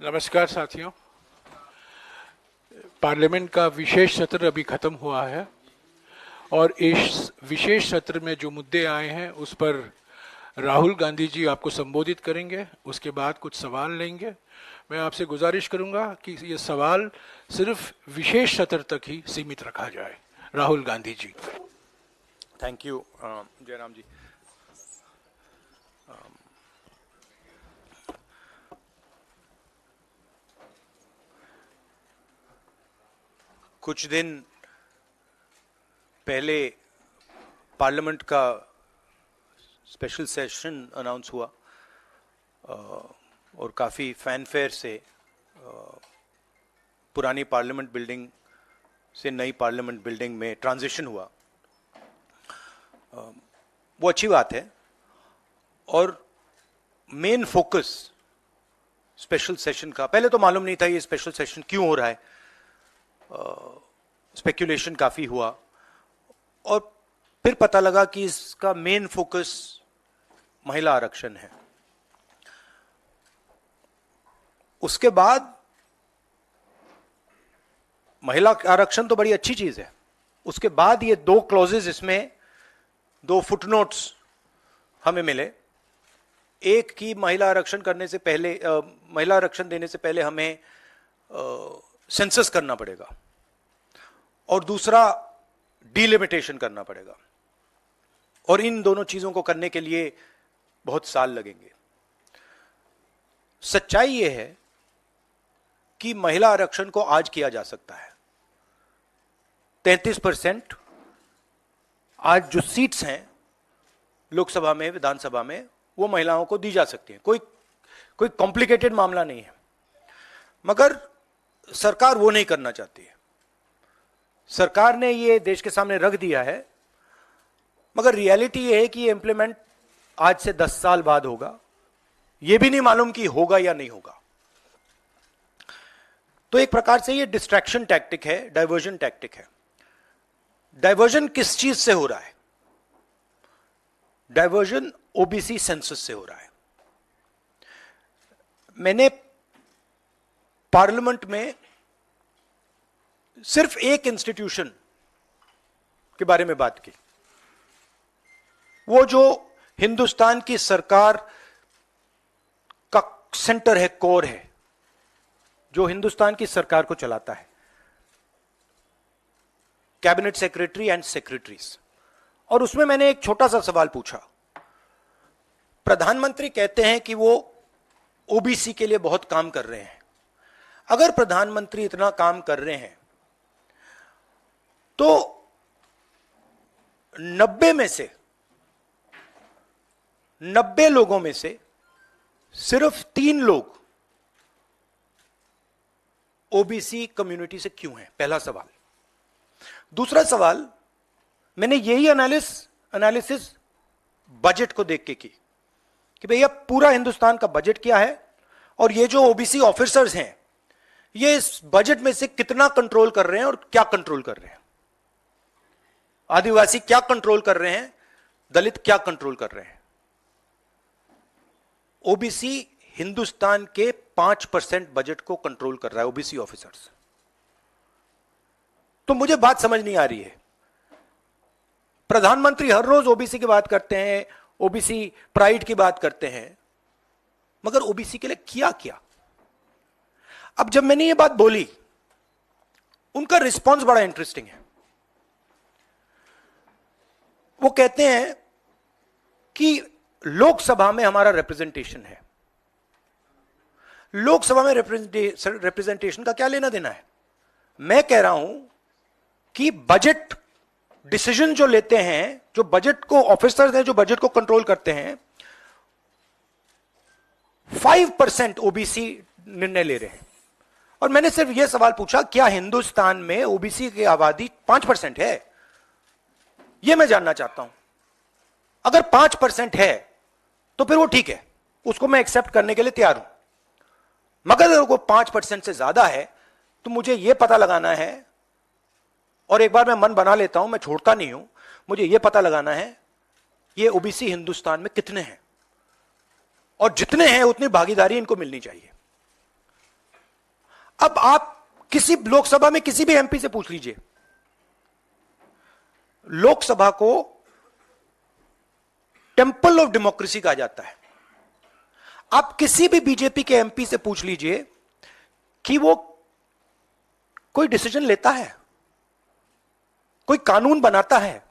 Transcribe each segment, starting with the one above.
नमस्कार साथियों। पार्लियामेंट का विशेष सत्र अभी खत्म हुआ है और इस विशेष सत्र में जो मुद्दे आए हैं उस पर राहुल गांधी जी आपको संबोधित करेंगे। उसके बाद कुछ सवाल लेंगे। मैं आपसे गुजारिश करूंगा कि ये सवाल सिर्फ विशेष सत्र तक ही सीमित रखा जाए। राहुल गांधी जी। थैंक यू जयराम जी। कुछ दिन पहले पार्लियामेंट का स्पेशल सेशन अनाउंस हुआ और काफ़ी फैनफेयर से पुरानी पार्लियामेंट बिल्डिंग से नई पार्लियामेंट बिल्डिंग में ट्रांजिशन हुआ। वो अच्छी बात है और मेन फोकस स्पेशल सेशन का, पहले तो मालूम नहीं था ये स्पेशल सेशन क्यों हो रहा है, स्पेक्यूलेशन काफ़ी हुआ और फिर पता लगा कि इसका मेन फोकस महिला आरक्षण है। उसके बाद महिला आरक्षण तो बड़ी अच्छी चीज है, उसके बाद ये दो क्लॉजेज, इसमें दो फुटनोट्स हमें मिले। एक की महिला आरक्षण करने से पहले, महिला आरक्षण देने से पहले हमें सेंसस करना पड़ेगा और दूसरा डिलिमिटेशन करना पड़ेगा और इन दोनों चीजों को करने के लिए बहुत साल लगेंगे। सच्चाई यह है कि महिला आरक्षण को आज किया जा सकता है। 33% आज जो सीट्स हैं लोकसभा में, विधानसभा में, वो महिलाओं को दी जा सकती हैं। कोई कॉम्प्लिकेटेड मामला नहीं है, मगर सरकार वो नहीं करना चाहती है। सरकार ने ये देश के सामने रख दिया है, मगर रियलिटी ये है कि ये इंप्लीमेंट आज से 10 साल बाद होगा। ये भी नहीं मालूम कि होगा या नहीं होगा। तो एक प्रकार से ये डिस्ट्रैक्शन टैक्टिक है, डाइवर्जन टैक्टिक है। डाइवर्जन किस चीज से हो रहा है? डाइवर्जन ओबीसी सेंसस से हो रहा है। मैंने पार्लियामेंट में सिर्फ एक इंस्टीट्यूशन के बारे में बात की, वो जो हिंदुस्तान की सरकार का सेंटर है, कोर है, जो हिंदुस्तान की सरकार को चलाता है, कैबिनेट सेक्रेटरी एंड सेक्रेटरीज। और उसमें मैंने एक छोटा सा सवाल पूछा। प्रधानमंत्री कहते हैं कि वो ओबीसी के लिए बहुत काम कर रहे हैं। अगर प्रधानमंत्री इतना काम कर रहे हैं तो 90 लोगों में से सिर्फ 3 लोग ओबीसी कम्युनिटी से क्यों हैं? पहला सवाल। दूसरा सवाल, मैंने यही एनालिसिस बजट को देख के की कि भैया पूरा हिंदुस्तान का बजट क्या है और ये जो ओबीसी ऑफिसर्स हैं ये इस बजट में से कितना कंट्रोल कर रहे हैं और क्या कंट्रोल कर रहे हैं। आदिवासी क्या कंट्रोल कर रहे हैं, दलित क्या कंट्रोल कर रहे हैं। ओबीसी हिंदुस्तान के 5% बजट को कंट्रोल कर रहा है, ओबीसी ऑफिसर्स। तो मुझे बात समझ नहीं आ रही है। प्रधानमंत्री हर रोज ओबीसी की बात करते हैं, ओबीसी प्राइड की बात करते हैं, मगर ओबीसी के लिए किया क्या? अब जब मैंने ये बात बोली, उनका रिस्पॉन्स बड़ा इंटरेस्टिंग है। वो कहते हैं कि लोकसभा में हमारा रिप्रेजेंटेशन है। लोकसभा में रिप्रेजेंटेशन का क्या लेना देना है? मैं कह रहा हूं कि बजट डिसीजन जो लेते हैं, जो बजट को ऑफिसर्स हैं, जो बजट को कंट्रोल करते हैं, 5% ओबीसी निर्णय ले रहे हैं। और मैंने सिर्फ यह सवाल पूछा, क्या हिंदुस्तान में ओबीसी की आबादी 5% है? यह मैं जानना चाहता हूं। अगर 5% है तो फिर वो ठीक है, उसको मैं एक्सेप्ट करने के लिए तैयार हूं। मगर अगर वो 5% से ज्यादा है तो मुझे यह पता लगाना है, और एक बार मैं मन बना लेता हूं, मैं छोड़ता नहीं हूं, मुझे यह पता लगाना है ये ओबीसी हिंदुस्तान में कितने हैं और जितने हैं उतनी भागीदारी इनको मिलनी चाहिए। अब आप किसी लोकसभा में किसी भी एमपी से पूछ लीजिए, लोकसभा को टेंपल ऑफ डेमोक्रेसी कहा जाता है। आप किसी भी बीजेपी के एमपी से पूछ लीजिए कि वो कोई डिसीजन लेता है, कोई कानून बनाता है,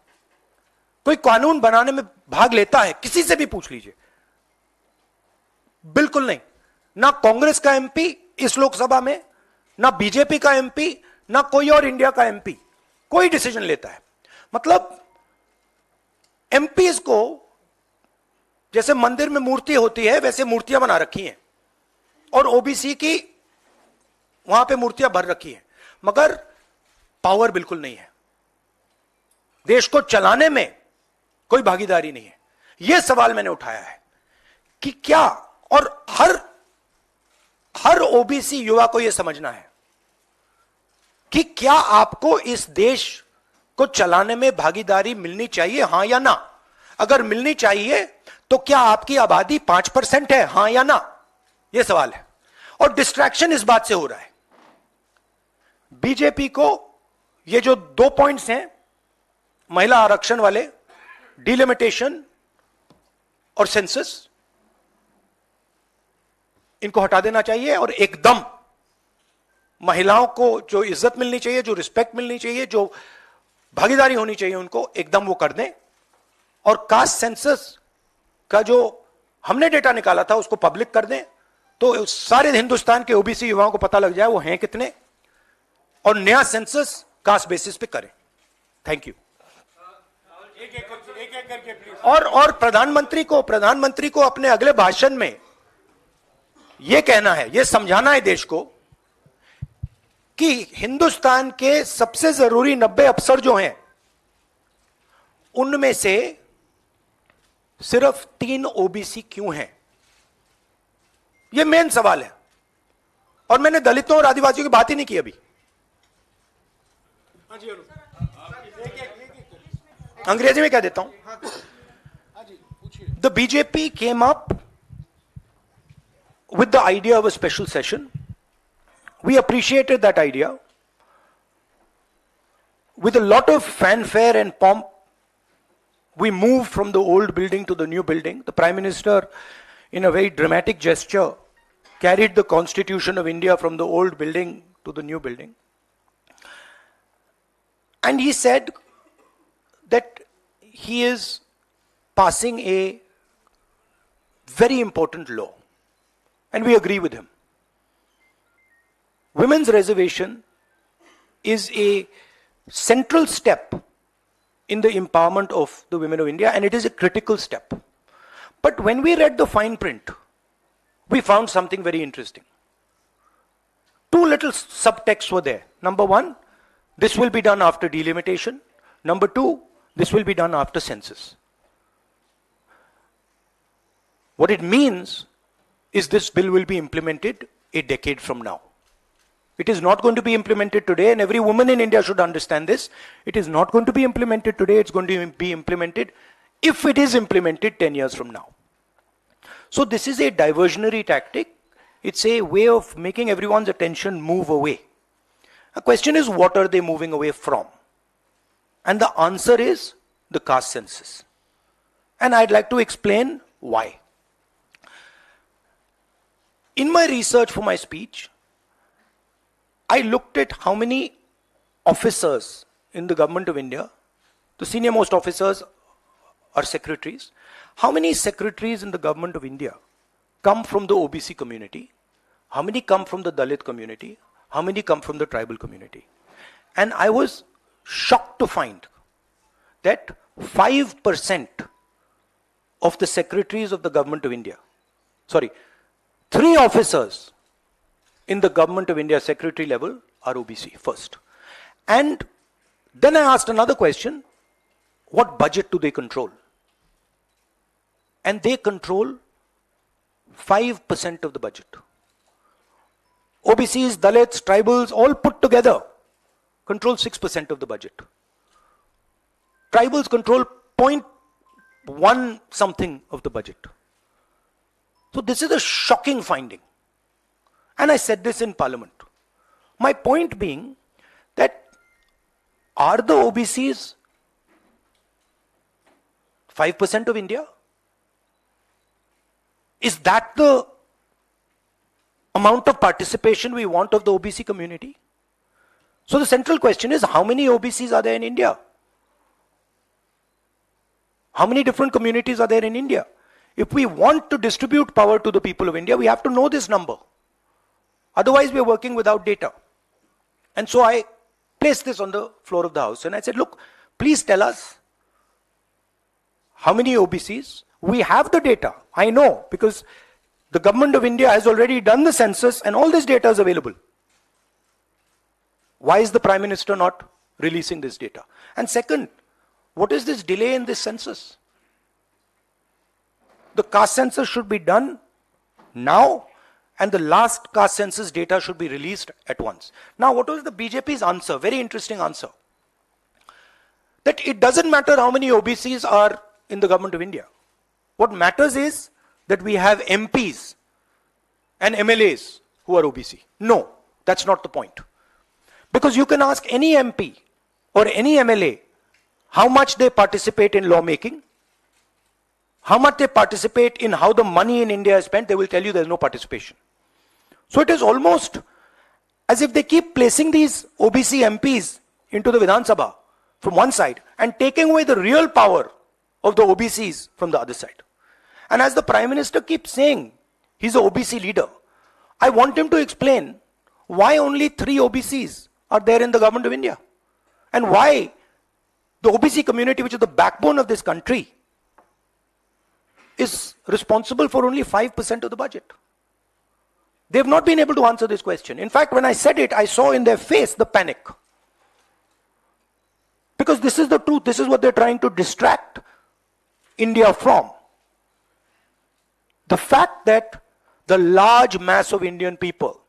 कोई कानून बनाने में भाग लेता है, किसी से भी पूछ लीजिए, बिल्कुल नहीं। ना कांग्रेस का एमपी इस लोकसभा में, ना बीजेपी का एमपी, ना कोई और इंडिया का एमपी कोई डिसीजन लेता है। मतलब एमपीज को जैसे मंदिर में मूर्ति होती है वैसे मूर्तियां बना रखी हैं और ओबीसी की वहां पे मूर्तियां भर रखी हैं, मगर पावर बिल्कुल नहीं है, देश को चलाने में कोई भागीदारी नहीं है। यह सवाल मैंने उठाया है कि क्या, और हर ओबीसी युवा को यह समझना है कि क्या आपको इस देश को चलाने में भागीदारी मिलनी चाहिए, हां या ना। अगर मिलनी चाहिए तो क्या आपकी आबादी 5% है, हां या ना, यह सवाल है। और डिस्ट्रैक्शन इस बात से हो रहा है, बीजेपी को ये जो 2 पॉइंट्स हैं, महिला आरक्षण वाले, डिलिमिटेशन और सेंसस, इनको हटा देना चाहिए और एकदम महिलाओं को जो इज्जत मिलनी चाहिए, जो रिस्पेक्ट मिलनी चाहिए, जो भागीदारी होनी चाहिए, उनको एकदम वो कर दें। और कास्ट सेंसस का जो हमने डेटा निकाला था उसको पब्लिक कर दें, तो सारे हिंदुस्तान के ओबीसी युवाओं को पता लग जाए वो हैं कितने, और नया सेंसस कास्ट बेसिस पे करें। Thank you. और प्रधानमंत्री को अपने अगले भाषण में यह कहना है, यह समझाना है देश को कि हिंदुस्तान के सबसे जरूरी 90 अफसर जो हैं उनमें से सिर्फ 3 ओबीसी क्यों हैं। यह मेन सवाल है, और मैंने दलितों और आदिवासियों की बात ही नहीं की अभी। अंग्रेजी में कह देता हूं। The BJP came up with the idea of a special session. We appreciated that idea. With a lot of fanfare and pomp, we moved from the old building to the new building. The Prime Minister, in a very dramatic gesture, carried the Constitution of India from the old building to the new building. And he said that he is passing a very important law. And we agree with him. Women's reservation is a central step in the empowerment of the women of India, and it is a critical step. But when we read the fine print, we found something very interesting. 2 little subtexts were there. Number 1, this will be done after delimitation. Number 2, this will be done after census. What it means is this bill will be implemented a decade from now. It is not going to be implemented today, and every woman in India should understand this. It is not going to be implemented today, it's going to be implemented, if it is implemented, 10 years from now. So this is a diversionary tactic. It's a way of making everyone's attention move away. The question is, what are they moving away from? And the answer is the caste census. And I'd like to explain why. In my research for my speech, I looked at how many officers in the government of India, the senior most officers are secretaries, how many secretaries in the government of India come from the OBC community, how many come from the Dalit community, how many come from the tribal community. And I was shocked to find that 5% of the secretaries of the government of India, 3 officers in the government of India secretary level are OBC first. And then I asked another question, what budget do they control? And they control 5% of the budget. OBCs, Dalits, tribals, all put together control 6% of the budget. Tribals control 0.1 something of the budget. So this is a shocking finding. And I said this in Parliament. My point being that are the OBCs 5% of India? Is that the amount of participation we want of the OBC community? So the central question is, how many OBCs are there in India? How many different communities are there in India? If we want to distribute power to the people of India, we have to know this number. Otherwise, we are working without data. And so I placed this on the floor of the House and I said, look, please tell us how many OBCs. We have the data. I know, because the government of India has already done the census and all this data is available. Why is the Prime Minister not releasing this data? And second, what is this delay in this census? The caste census should be done now, and the last caste census data should be released at once. Now, what was the BJP's answer? Very interesting answer. That it doesn't matter how many OBCs are in the government of India. What matters is that we have MPs and MLAs who are OBC. No, that's not the point. Because you can ask any MP or any MLA how much they participate in lawmaking, how much they participate in how the money in India is spent, they will tell you there's no participation. So it is almost as if they keep placing these OBC MPs into the Vidhan Sabha from one side and taking away the real power of the OBCs from the other side. And as the Prime Minister keeps saying, he's an OBC leader, I want him to explain why only 3 OBCs are there in the government of India. And why the OBC community, which is the backbone of this country, is responsible for only 5% of the budget. They've not been able to answer this question. In fact, when I said it, I saw in their face the panic. Because this is the truth. This is what they're trying to distract India from. The fact that the large mass of Indian people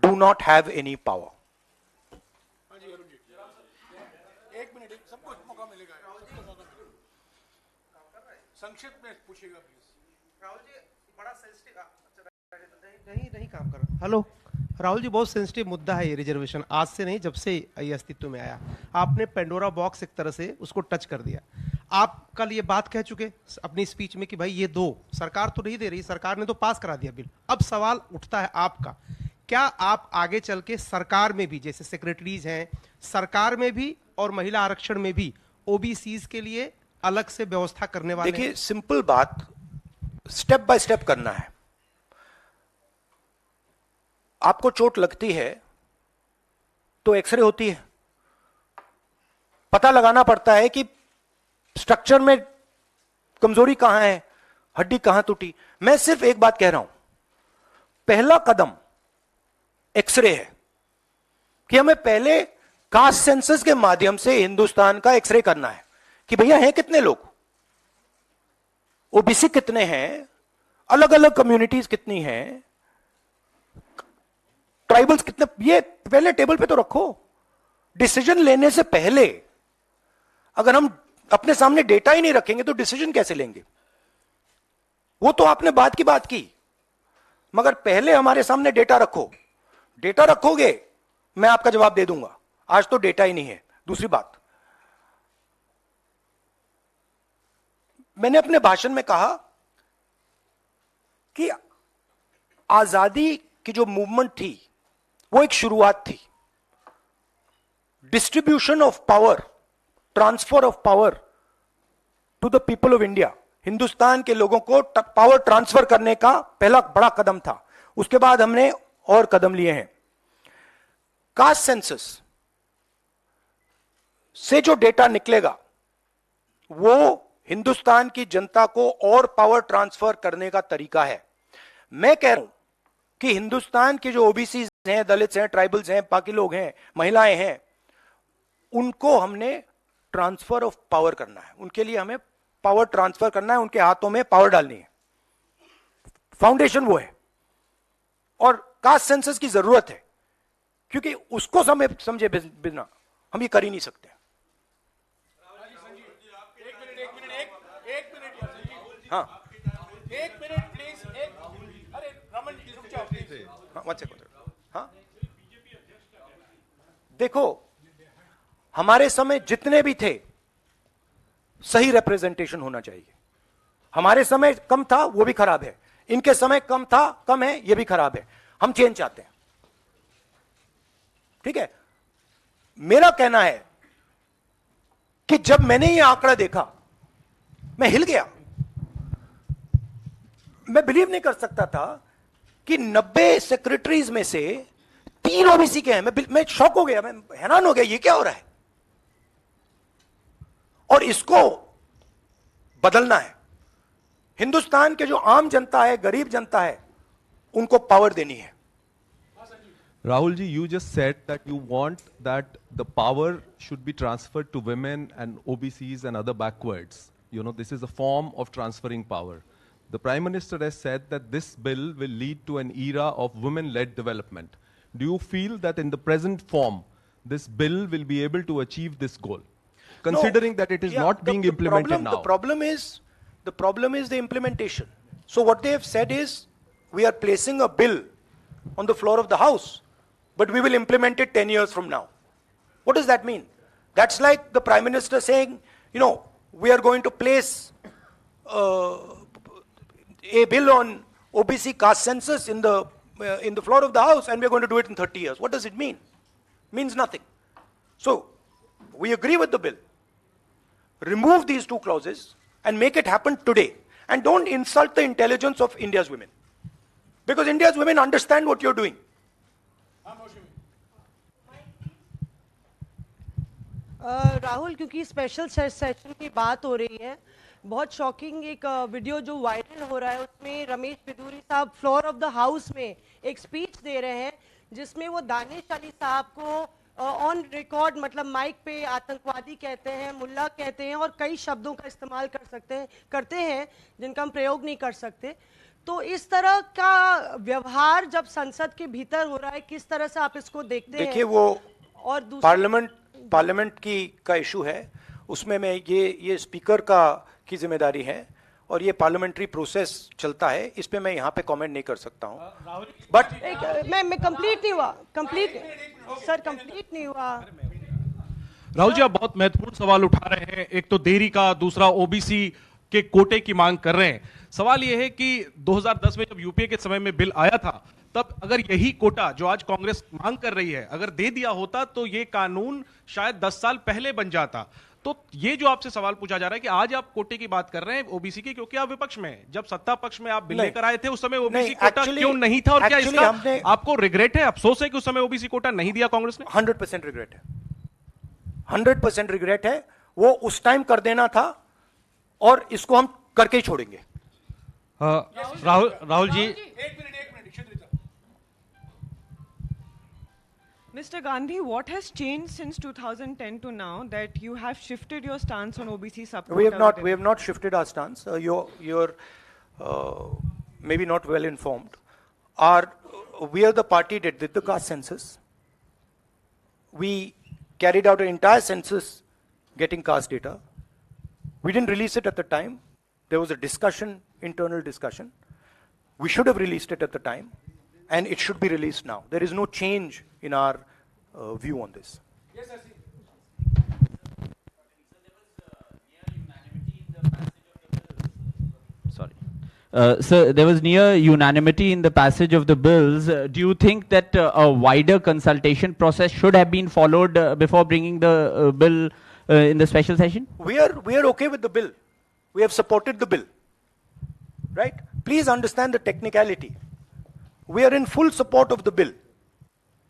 do not have any power. नहीं काम कर रहा। Hello Rahul ji, बहुत sensitive मुद्दा है ये reservation. आज से नहीं, जब से ये अस्तित्व में आया, आपने पेंडोरा बॉक्स एक तरह से उसको टच कर दिया। आप कल ये बात कह चुके अपनी स्पीच में कि भाई ये दो सरकार तो नहीं दे रही, सरकार ने तो पास करा दिया बिल। अब सवाल उठता है आपका, क्या आप आगे चल के सरकार में भी, जैसे सेक्रेटरीज हैं, सरकार में भी और महिला आरक्षण में भी ओबीसीज के लिए अलग से व्यवस्था करने वाले? देखिए, सिंपल बात, स्टेप बाय स्टेप करना है। आपको चोट लगती है तो एक्सरे होती है, पता लगाना पड़ता है कि स्ट्रक्चर में कमजोरी कहां है, हड्डी कहां टूटी। मैं सिर्फ एक बात कह रहा हूं, पहला कदम एक्सरे है कि हमें पहले कास्ट सेंसस के माध्यम से हिंदुस्तान का एक्सरे करना है कि भैया हैं कितने लोग, ओबीसी कितने हैं, अलग अलग कम्युनिटीज कितनी हैं, ट्राइबल्स कितने, ये पहले टेबल पे तो रखो। डिसीजन लेने से पहले अगर हम अपने सामने डेटा ही नहीं रखेंगे तो डिसीजन कैसे लेंगे? वो तो आपने बात की बात की, मगर पहले हमारे सामने डेटा रखो। डेटा रखोगे मैं आपका जवाब दे दूंगा, आज तो डेटा ही नहीं है। दूसरी बात, मैंने अपने भाषण में कहा कि आजादी की जो मूवमेंट थी वो एक शुरुआत थी। Distribution of power, transfer of power to the people of India, Hindustan के लोगों को पावर ट्रांसफर करने का पहला बड़ा कदम था। उसके बाद हमने और कदम लिए हैं। कास्ट सेंसस से जो डेटा निकलेगा वो हिंदुस्तान की जनता को और पावर ट्रांसफर करने का तरीका है। मैं कह रहा हूं कि हिंदुस्तान के जो ओबीसी हैं, दलित हैं, ट्राइबल्स हैं, बाकी लोग हैं, महिलाएं हैं, उनको हमने ट्रांसफर ऑफ पावर करना है। उनके लिए हमें पावर ट्रांसफर करना है, उनके हाथों में पावर डालनी है। फाउंडेशन वो है, और कास्ट सेंसस की जरूरत है, क्योंकि उसको समझे बिना हम ये कर ही नहीं सकते। हाँ, एक मिनट प्लीज, अरे रमन जी रुक जाओ प्लीज। हाँ, वन सेकंड। हाँ, देखो, हमारे समय जितने भी थे सही रिप्रेजेंटेशन होना चाहिए। हमारे समय कम था, वो भी खराब है। इनके समय कम था, कम है, ये भी खराब है। हम चेंज चाहते हैं, ठीक है। मेरा कहना है कि जब मैंने ये आंकड़ा देखा मैं हिल गया। मैं बिलीव नहीं कर सकता था कि 90 सेक्रेटरीज में से 3 ओबीसी के हैं। मैं शॉक हो गया, मैं हैरान हो गया, ये क्या हो रहा है। और इसको बदलना है। हिंदुस्तान के जो आम जनता है, गरीब जनता है, उनको पावर देनी है। Rahul ji, you just said that you want that the power should be transferred to women and OBCs and other backwards. You know, this is a form of transferring power. The Prime Minister has said that this bill will lead to an era of women-led development. Do you feel that in the present form, this bill will be able to achieve this goal? Considering that it is not being implemented now. The problem is the implementation. So what they have said is, we are placing a bill on the floor of the House, but we will implement it 10 years from now. What does that mean? That's like the Prime Minister saying, you know, we are going to place a bill on OBC caste census in the floor of the House, and we are going to do it in 30 years. What does it mean? Means nothing. So we agree with the bill. Remove these 2 clauses and make it happen today. And don't insult the intelligence of India's women. Because India's women understand what you're doing. Rahul, क्योंकि special session की बात हो रही है, बहुत shocking एक video जो viral हो रहा है, उसमें रमेश बिदूरी साहब फ्लोर ऑफ द हाउस में एक स्पीच दे रहे हैं, जिसमें वो दानिश अली साहब को ऑन रिकॉर्ड, मतलब माइक पे आतंकवादी कहते हैं, मुल्ला कहते हैं और कई शब्दों का इस्तेमाल करते हैं जिनका हम प्रयोग नहीं कर सकते। तो इस तरह का व्यवहार जब संसद के भीतर हो रहा है, किस तरह से आप इसको देखते हैं? देखिए, वो और पार्लियामेंट का इशू है, उसमें मैं ये स्पीकर की जिम्मेदारी है और ये पार्लियामेंट्री प्रोसेस चलता है, इस पे मैं यहाँ पे कमेंट नहीं कर सकता हूँ। बट मैं कंप्लीट नहीं हुआ, कंप्लीट नहीं हुआ। राहुल जी, आप बहुत महत्वपूर्ण सवाल उठा रहे हैं, एक तो देरी का, दूसरा ओबीसी के कोटे की मांग कर रहे हैं। सवाल यह है कि 2010 में जब यूपीए के समय में बिल आया था, तब अगर यही कोटा जो आज कांग्रेस मांग कर रही है अगर दे दिया होता तो ये कानून शायद 10 साल पहले बन जाता। तो ये जो आपसे सवाल पूछा जा रहा है कि आज आप कोटे की बात कर रहे हैं ओबीसी की, क्योंकि आप विपक्ष में हैं, जब सत्ता पक्ष में आप बिल लेकर आए थे उस समय ओबीसी कोटा क्यों नहीं था, और क्या इसका आपको रिग्रेट है, अफसोस है कि उस समय ओबीसी कोटा नहीं दिया कांग्रेस ने? 100% रिग्रेट है, 100% रिग्रेट है। वो उस टाइम कर देना था और इसको हम करके ही छोड़ेंगे। राहुल जी, एक minute Mr. Gandhi, what has changed since 2010 to now that you have shifted your stance on OBC subquota? We have not shifted our stance. You're maybe not well informed. We are the party that did the caste census. We carried out an entire census getting caste data. We didn't release it at the time. There was a discussion, internal discussion. We should have released it at the time, and it should be released now. There is no change in our view on this. Yes, sir. Sir, there was near unanimity in the passage of the bills. Do you think that a wider consultation process should have been followed before bringing the bill in the special session? We are okay with the bill. We have supported the bill. Right? Please understand the technicality. We are in full support of the bill.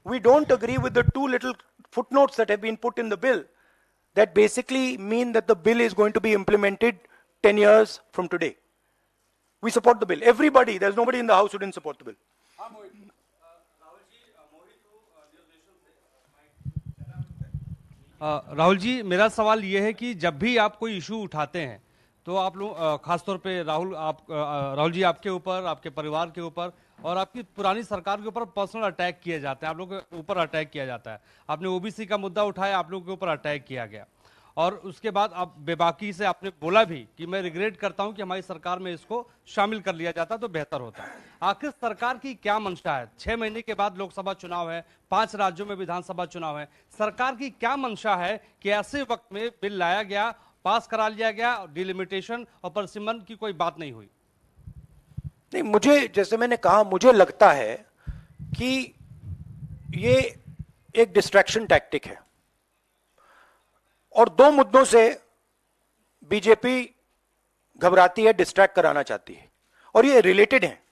We don't agree with the 2 little footnotes that have been put in the bill that basically mean that the bill is going to be implemented 10 years from today. We support the bill. Everybody, there's nobody in the house who didn't support the bill. Rahul ji, मेरा सवाल यह है कि जब भी आप कोई issue उठाते हैं तो आप लोग, खासतौर पे राहुल जी, आपके ऊपर, आपके परिवार के ऊपर और आपकी पुरानी सरकार के ऊपर पर्सनल अटैक किए जाते हैं, आप लोगों के ऊपर अटैक किया जाता है। आपने ओबीसी का मुद्दा उठाया, आप लोगों के ऊपर अटैक किया गया। और उसके बाद अब बेबाकी से आपने बोला भी कि मैं रिग्रेट करता हूं कि हमारी सरकार में इसको शामिल कर लिया जाता तो बेहतर होता। आखिर सरकार की क्या मंशा है? 6 महीने के बाद लोकसभा चुनाव है, 5 राज्यों में विधानसभा चुनाव है, सरकार की क्या मंशा है कि ऐसे वक्त में बिल लाया गया, पास करा लिया गया, डिलिमिटेशन और परसिमन की कोई बात नहीं हुई? नहीं, मुझे, जैसे मैंने कहा, मुझे लगता है कि ये एक डिस्ट्रैक्शन टैक्टिक है और 2 मुद्दों से बीजेपी घबराती है, डिस्ट्रैक्ट कराना चाहती है और ये रिलेटेड हैं।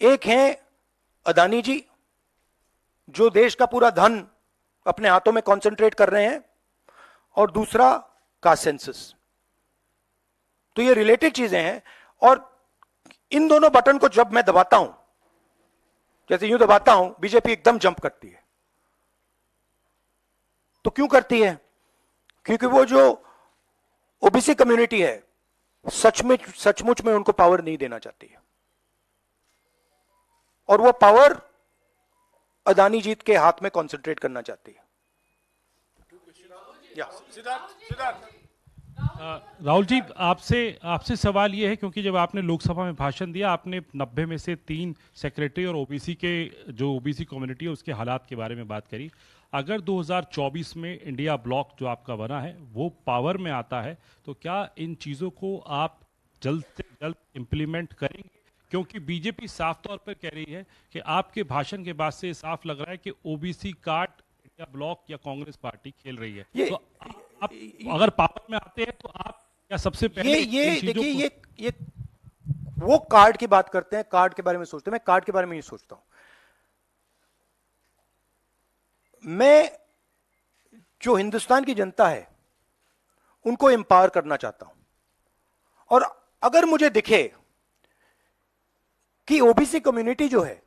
एक है अदानी जी, जो देश का पूरा धन अपने हाथों में कॉन्सेंट्रेट कर रहे हैं, और दूसरा कास्ट सेंसस। तो ये रिलेटेड चीजें हैं और इन दोनों बटन को जब मैं दबाता हूं, जैसे यूं दबाता हूं, बीजेपी एकदम जंप करती है। तो क्यों करती है? क्योंकि वो जो ओबीसी कम्युनिटी है, सचमुच में उनको पावर नहीं देना चाहती है और वो पावर अदानी जी के हाथ में कॉन्सेंट्रेट करना चाहती है। राहुल जी, आपसे सवाल ये है, क्योंकि जब आपने लोकसभा में भाषण दिया, आपने 90 में से 3 सेक्रेटरी और ओबीसी के, जो ओबीसी कम्युनिटी है उसके हालात के बारे में बात करी। अगर 2024 में इंडिया ब्लॉक जो आपका बना है वो पावर में आता है, तो क्या इन चीज़ों को आप जल्द से जल्द इम्प्लीमेंट करेंगे? क्योंकि बीजेपी साफ तौर पर कह रही है कि आपके भाषण के बाद से साफ लग रहा है कि ओबीसी कार्ड इंडिया ब्लॉक या कांग्रेस पार्टी खेल रही है। तो आप अगर पावर में आते हैं तो आप क्या सबसे पहले ये देखिए, ये वो कार्ड की बात करते हैं, कार्ड के बारे में सोचते हैं। मैं कार्ड के बारे में नहीं सोचता हूं। मैं जो हिंदुस्तान की जनता है उनको एम्पावर करना चाहता हूं और अगर मुझे दिखे कि ओबीसी कम्युनिटी जो है